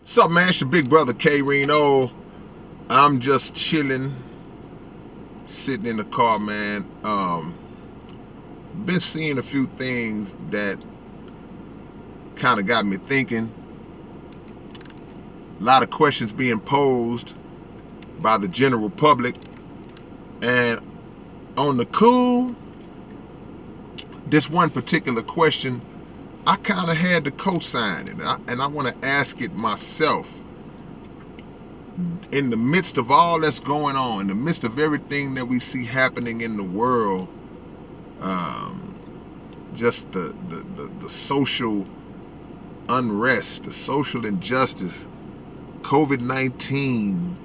What's up, man? It's your big brother K-Rino. I'm just chilling, sitting in the car, man. Been seeing a few things that kind of got me thinking. A lot of questions being posed by the general public. And on the cool, this one particular question, I kind of had to co-sign it. And I want to ask it myself. In the midst of all that's going on, in the midst of everything that we see happening in the world, um, just the social unrest, the social injustice, COVID-19,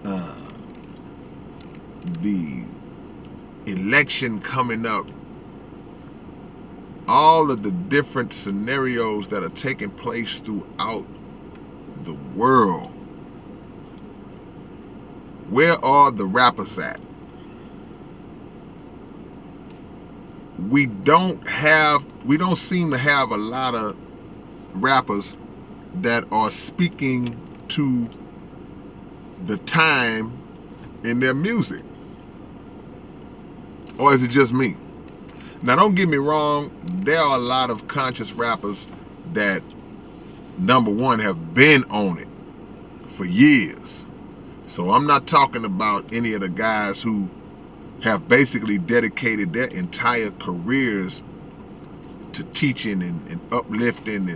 uh, the election coming up, all of the different scenarios that are taking place throughout the world. Where are the rappers at? We don't seem to have a lot of rappers that are speaking to the time in their music. Or is it just me? Now, don't get me wrong, there are a lot of conscious rappers that, number one, have been on it for years. So I'm not talking about any of the guys who have basically dedicated their entire careers to teaching and uplifting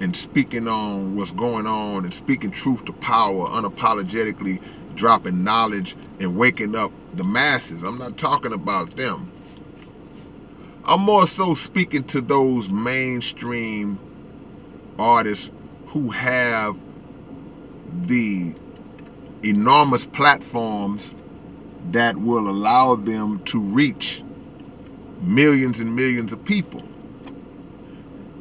and speaking on what's going on and speaking truth to power, unapologetically dropping knowledge and waking up the masses. I'm not talking about them. I'm more so speaking to those mainstream artists who have the enormous platforms that will allow them to reach millions and millions of people.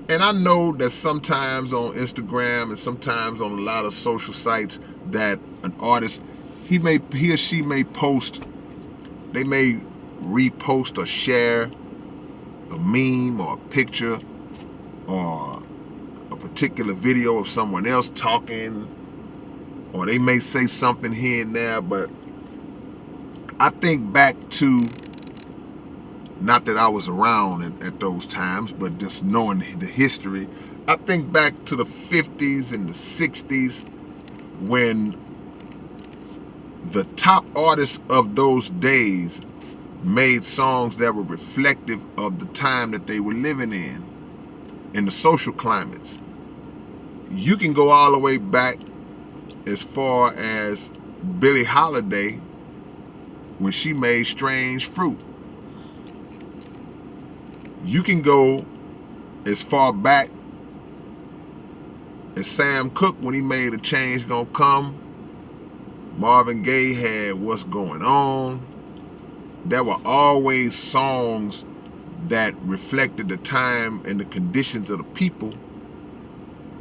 And I know that sometimes on Instagram and sometimes on a lot of social sites that an artist, he or she may post, they may repost or share a meme or a picture or a particular video of someone else talking, or they may say something here and there. But I think back to, not that I was around at those times, but just knowing the history, I think back to the 50s and the 60s when the top artists of those days made songs that were reflective of the time that they were living in the social climates. You can go all the way back as far as Billie Holiday when she made Strange Fruit. You can go as far back as Sam Cooke when he made A Change Gonna Come. Marvin Gaye had What's Going On. There were always songs that reflected the time and the conditions of the people,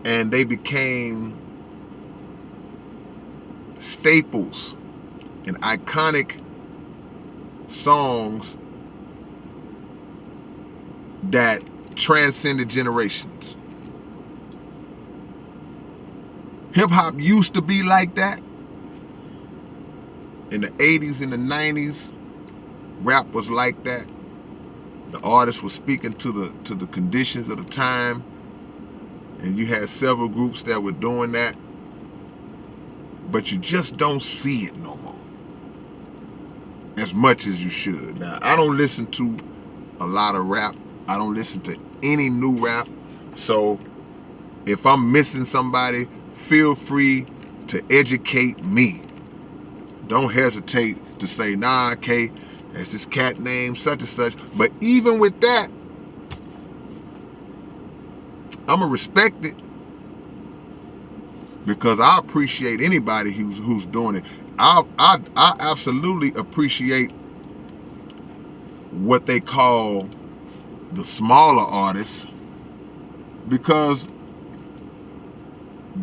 and they became staples and iconic songs that transcended generations. Hip hop used to be like that. In the 80s and the 90s, rap was like that. The artist was speaking to the conditions of the time, and you had several groups that were doing that. But you just don't see it no more as much as you should. Now, I don't listen to a lot of rap. I don't listen to any new rap. So if I'm missing somebody, feel free to educate me. Don't hesitate to say, nah, K, that's this cat named such and such. But even with that, I'm going to respect it, because I appreciate anybody who's doing it. I absolutely appreciate what they call the smaller artists, because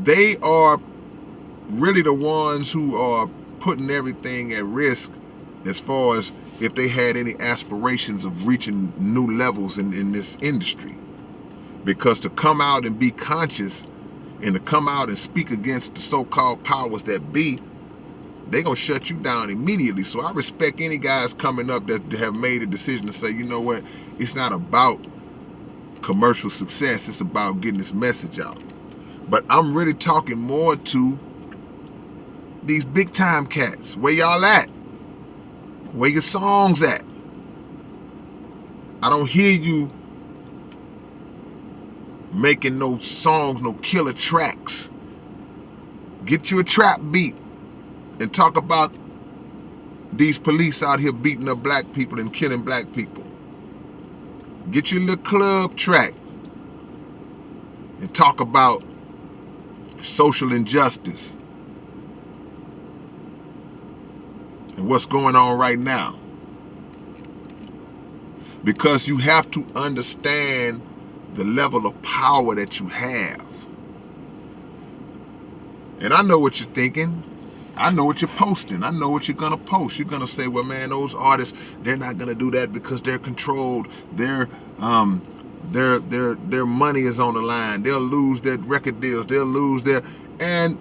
they are really the ones who are putting everything at risk as far as if they had any aspirations of reaching new levels in this industry. Because to come out and be conscious and to come out and speak against the so-called powers that be, they're going to shut you down immediately. So I respect any guys coming up that have made a decision to say, you know what, it's not about commercial success, it's about getting this message out. But I'm really talking more to these big time cats. Where y'all at? Where your songs at? I don't hear you making no songs, no killer tracks. Get you a trap beat and talk about these police out here beating up black people and killing black people. Get you a little club track and talk about social injustice and what's going on right now. Because you have to understand the level of power that you have. And I know what you're thinking. I know what you're posting. I know what you're gonna post. You're gonna say, well, man, those artists, they're not gonna do that because they're controlled. Their money is on the line. They'll lose their record deals. They'll lose their, and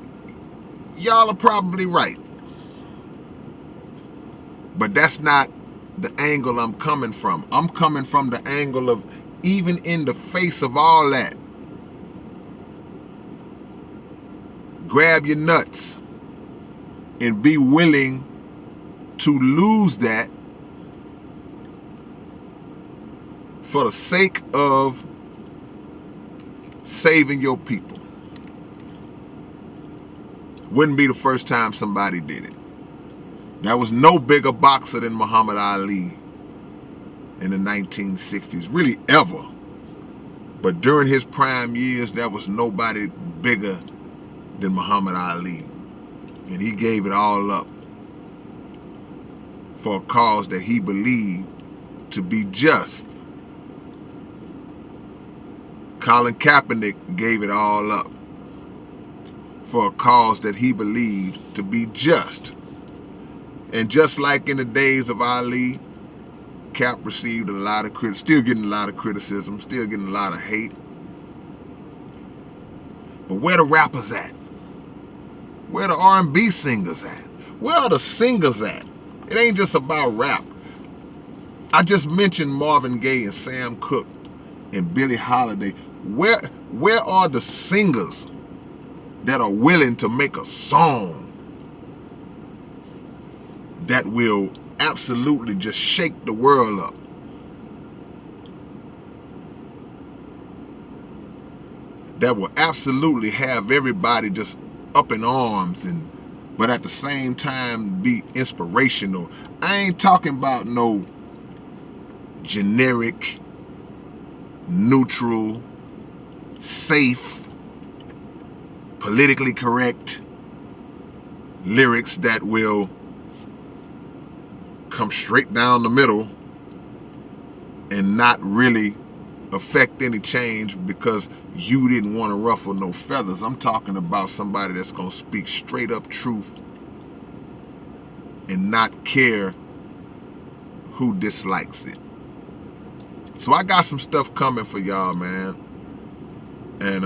y'all are probably right. But that's not the angle I'm coming from. I'm coming from the angle of, even in the face of all that, grab your nuts and be willing to lose that for the sake of saving your people. Wouldn't be the first time somebody did it. There was no bigger boxer than Muhammad Ali in the 1960s, really ever. But during his prime years, there was nobody bigger than Muhammad Ali. And he gave it all up for a cause that he believed to be just. Colin Kaepernick gave it all up for a cause that he believed to be just. And just like in the days of Ali, Cap received a lot of criticism, still getting a lot of criticism, still getting a lot of hate. But where the rappers at? Where the R&B singers at? Where are the singers at? It ain't just about rap. I just mentioned Marvin Gaye and Sam Cooke and Billie Holiday. Where are the singers that are willing to make a song that will absolutely just shake the world up? That will absolutely have everybody just up in arms, and but at the same time be inspirational. I ain't talking about no generic, neutral, safe, politically correct lyrics that will come straight down the middle and not really affect any change because you didn't want to ruffle no feathers. I'm talking about somebody that's going to speak straight up truth and not care who dislikes it. So I got some stuff coming for y'all, man. And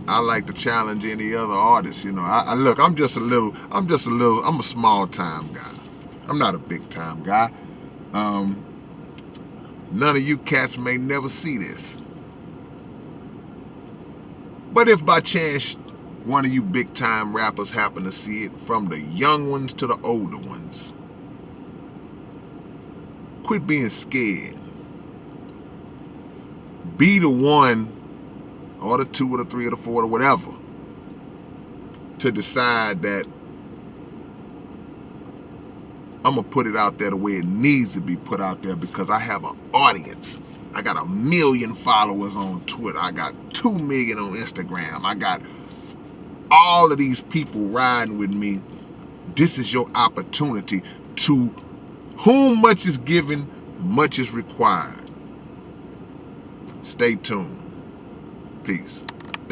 I like to challenge any other artist. You know, I look, I'm a small time guy. I'm not a big time guy. None of you cats may never see this. But if by chance one of you big time rappers happen to see it, from the young ones to the older ones, quit being scared. Be the one, or the two, or the three, or the four, or whatever, to decide that I'm going to put it out there the way it needs to be put out there, because I have an audience. I got 1 million followers on Twitter. I got 2 million on Instagram. I got all of these people riding with me. This is your opportunity. To whom much is given, much is required. Stay tuned. Peace.